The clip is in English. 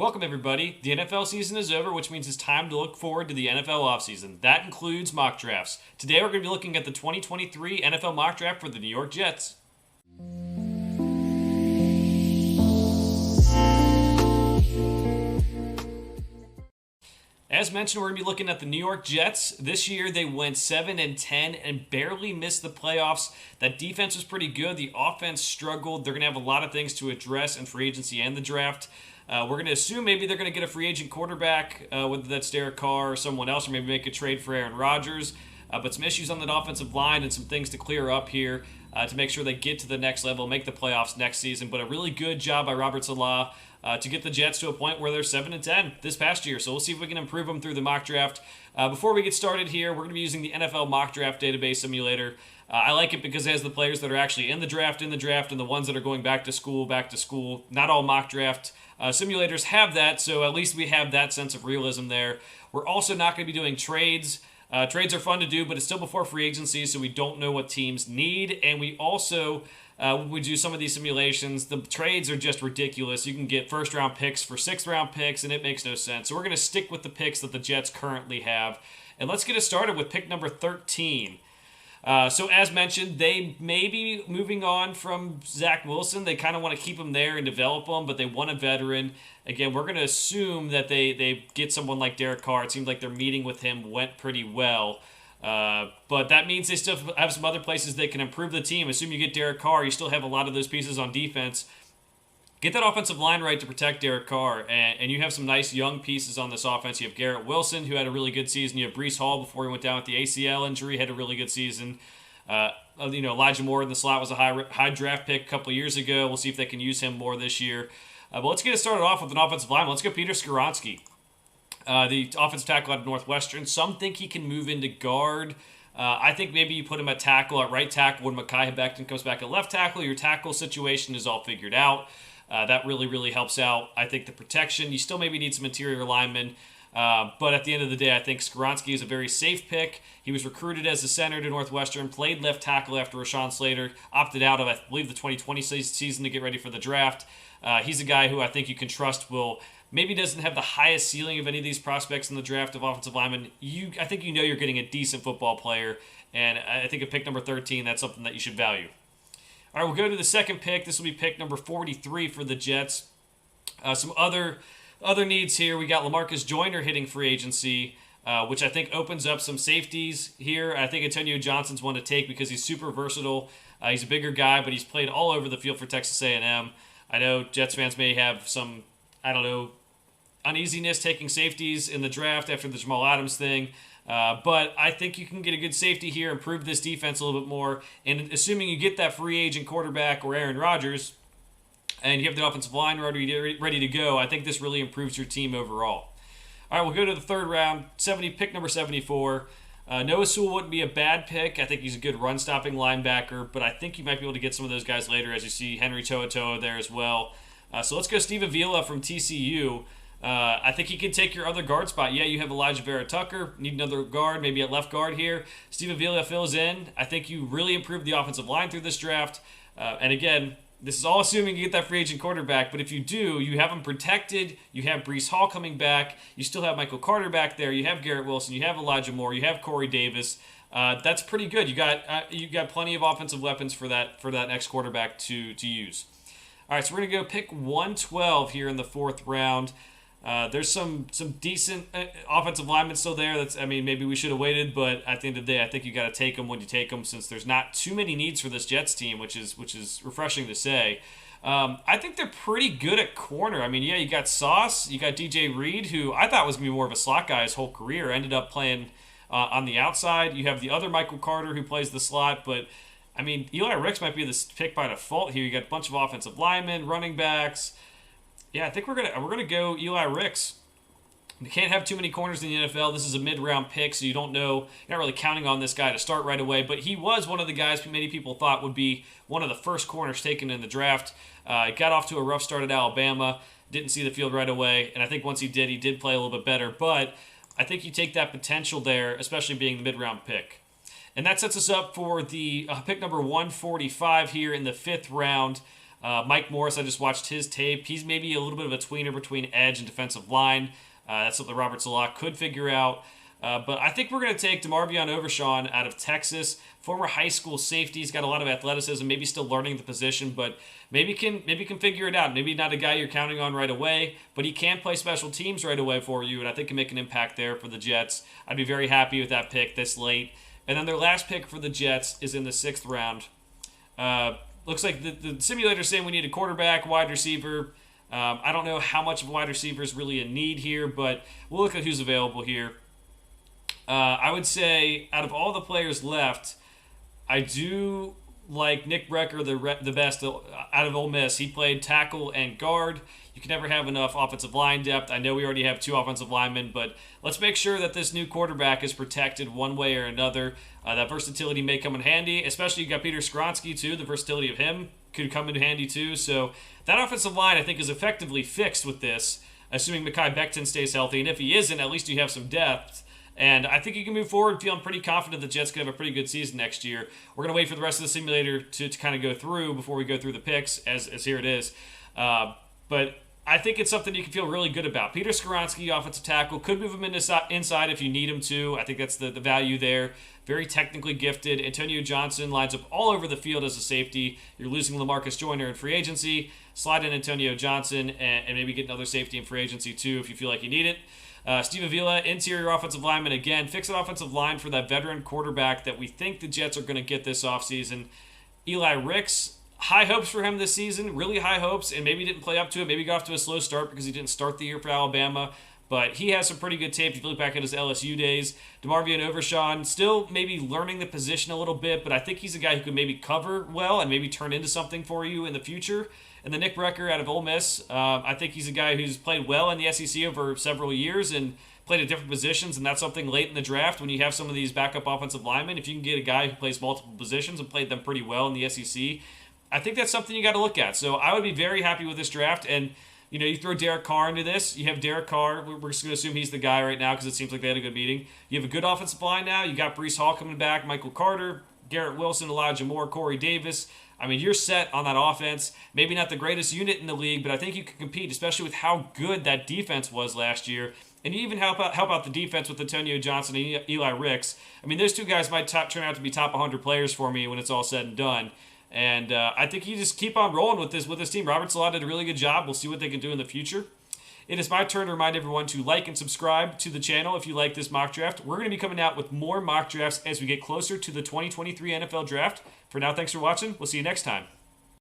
Welcome, everybody. The NFL season is over, which means it's time to look forward to the NFL offseason. That includes mock drafts. Today, we're going to be looking at the 2023 NFL mock draft for the New York Jets. As mentioned, we're going to be looking at the New York Jets. This year, they went 7-10 and barely missed the playoffs. That defense was pretty good. The offense struggled. They're going to have a lot of things to address in free agency and the draft. We're going to assume maybe they're going to get a free agent quarterback, whether that's Derek Carr or someone else, or maybe make a trade for Aaron Rodgers. But some issues on that offensive line and some things to clear up here to make sure they get to the next level, make the playoffs next season. But a really good job by Robert Saleh to get the Jets to a point where they're 7-10 this past year. So we'll see if we can improve them through the mock draft. Before we get started here, we're going to be using the NFL Mock Draft Database Simulator. I like it because it has the players that are actually in the draft, and the ones that are going back to school. Not all mock draft simulators have that, so at least we have that sense of realism there. We're also not going to be doing trades. Trades are fun to do, but it's still before free agency, so we don't know what teams need. And we also, when we do some of these simulations, the trades are just ridiculous. You can get first-round picks for sixth-round picks, and it makes no sense. So we're going to stick with the picks that the Jets currently have. And let's get it started with pick number 13. So as mentioned, they may be moving on from Zach Wilson. They kind of want to keep him there and develop him, but they want a veteran. Again, we're going to assume that they get someone like Derek Carr. It seems like their meeting with him went pretty well. But that means they still have some other places they can improve the team. Assume you get Derek Carr, you still have a lot of those pieces on defense. Get that offensive line right to protect Derek Carr, and you have some nice young pieces on this offense. You have Garrett Wilson, who had a really good season. You have Breece Hall before he went down with the ACL injury, had a really good season. Elijah Moore in the slot was a high draft pick a couple years ago. We'll see if they can use him more this year. But let's get it started off with an offensive lineman. Let's go Peter Skoronski, the offensive tackle out of Northwestern. Some think he can move into guard. I think maybe you put him at tackle, at right tackle, when Mekhi Becton comes back at left tackle. Your tackle situation is all figured out. That really, really helps out. I think the protection, you still maybe need some interior linemen. But at the end of the day, I think Skoronski is a very safe pick. He was recruited as a center to Northwestern, played left tackle after Rashawn Slater opted out of, I believe, the 2020 season to get ready for the draft. He's a guy who I think you can trust maybe doesn't have the highest ceiling of any of these prospects in the draft of offensive linemen. I think you're getting a decent football player, and I think at pick number 13, that's something that you should value. All right, we'll go to the second pick. This will be pick number 43 for the Jets. Some other needs here. We got LaMarcus Joyner hitting free agency, which I think opens up some safeties here. I think Antonio Johnson's one to take because he's super versatile. He's a bigger guy, but he's played all over the field for Texas A&M. I know Jets fans may have some, uneasiness taking safeties in the draft after the Jamal Adams thing. But I think you can get a good safety here, improve this defense a little bit more, and assuming you get that free agent quarterback or Aaron Rodgers, and you have the offensive line ready to go, I think this really improves your team overall. All right, we'll go to the third round, pick number 74. Noah Sewell wouldn't be a bad pick. I think he's a good run-stopping linebacker, but I think you might be able to get some of those guys later, as you see Henry To'oTo'o there as well. So let's go Steve Avila from TCU. I think he can take your other guard spot. Yeah, you have Elijah Vera-Tucker. Need another guard, maybe at left guard here. Steve Avila fills in. I think you really improved the offensive line through this draft. And again, this is all assuming you get that free agent quarterback, but if you do, you have him protected. You have Breece Hall coming back. You still have Michael Carter back there. You have Garrett Wilson. You have Elijah Moore. You have Corey Davis. That's pretty good. You got plenty of offensive weapons for that next quarterback to use. All right, so we're gonna go pick 112 here in the fourth round. There's some decent offensive linemen still there. Maybe we should have waited, but at the end of the day, I think you got to take them when you take them, since there's not too many needs for this Jets team, which is refreshing to say. I think they're pretty good at corner. You got Sauce, you got DJ Reed, who I thought was going to be more of a slot guy his whole career, ended up playing on the outside. You have the other Michael Carter who plays the slot, but Eli Ricks might be the pick by default here. You got a bunch of offensive linemen, running backs. Yeah, I think we're gonna go Eli Ricks. You can't have too many corners in the NFL. This is a mid-round pick, so you don't know. You're not really counting on this guy to start right away. But he was one of the guys many people thought would be one of the first corners taken in the draft. Got off to a rough start at Alabama. Didn't see the field right away, and I think once he did play a little bit better. But I think you take that potential there, especially being the mid-round pick. And that sets us up for the pick number 145 here in the fifth round. Mike Morris, I just watched his tape. He's maybe a little bit of a tweener between edge and defensive line. That's something Robert Salah could figure out. But I think we're going to take DeMarvion Overshawn out of Texas, former high school safety. He's got a lot of athleticism, maybe still learning the position, but maybe can figure it out. Maybe not a guy you're counting on right away, but he can play special teams right away for you, and I think can make an impact there for the Jets. I'd be very happy with that pick this late. And then their last pick for the Jets is in the 6th round. Looks like the simulator's saying we need a quarterback, wide receiver. I don't know how much of a wide receiver is really a need here, but we'll look at who's available here. I would say out of all the players left, I do like Nick Brecker the best out of Ole Miss. He played tackle and guard. You can never have enough offensive line depth. I know we already have 2 offensive linemen, but let's make sure that this new quarterback is protected one way or another. That versatility may come in handy, especially you got Peter Skoronski too. The versatility of him could come in handy too. So that offensive line I think is effectively fixed with this, assuming Mekhi Becton stays healthy. And if he isn't, at least you have some depth. And I think you can move forward feeling pretty confident the Jets could have a pretty good season next year. We're going to wait for the rest of the simulator to kind of go through before we go through the picks, as here it is. But I think it's something you can feel really good about. Peter Skoronski, offensive tackle, could move him inside if you need him to. I think that's the value there. Very technically gifted. Antonio Johnson lines up all over the field as a safety. You're losing LaMarcus Joyner in free agency. Slide in Antonio Johnson and maybe get another safety in free agency too if you feel like you need it. Steve Avila, interior offensive lineman again. Fix an offensive line for that veteran quarterback that we think the Jets are going to get this offseason. Eli Ricks, high hopes for him this season, really high hopes, and maybe didn't play up to it. Maybe got off to a slow start because he didn't start the year for Alabama. But he has some pretty good tape if you look back at his LSU days. DeMarvion Overshawn, still maybe learning the position a little bit, but I think he's a guy who could maybe cover well and maybe turn into something for you in the future. And the Nick Brecker out of Ole Miss, I think he's a guy who's played well in the SEC over several years and played at different positions, and that's something late in the draft when you have some of these backup offensive linemen. If you can get a guy who plays multiple positions and played them pretty well in the SEC, I think that's something you got to look at. So I would be very happy with this draft. And you throw Derek Carr into this. You have Derek Carr. We're just going to assume he's the guy right now because it seems like they had a good meeting. You have a good offensive line now. You got Breece Hall coming back, Michael Carter, Garrett Wilson, Elijah Moore, Corey Davis. I mean, you're set on that offense. Maybe not the greatest unit in the league, but I think you can compete, especially with how good that defense was last year. And you even help out the defense with Antonio Johnson and Eli Ricks. I mean, those 2 guys might turn out to be top 100 players for me when it's all said and done. And I think you just keep on rolling with this team. Robert Salah did a really good job. We'll see what they can do in the future. It is my turn to remind everyone to like and subscribe to the channel if you like this mock draft. We're going to be coming out with more mock drafts as we get closer to the 2023 NFL Draft. For now, thanks for watching. We'll see you next time.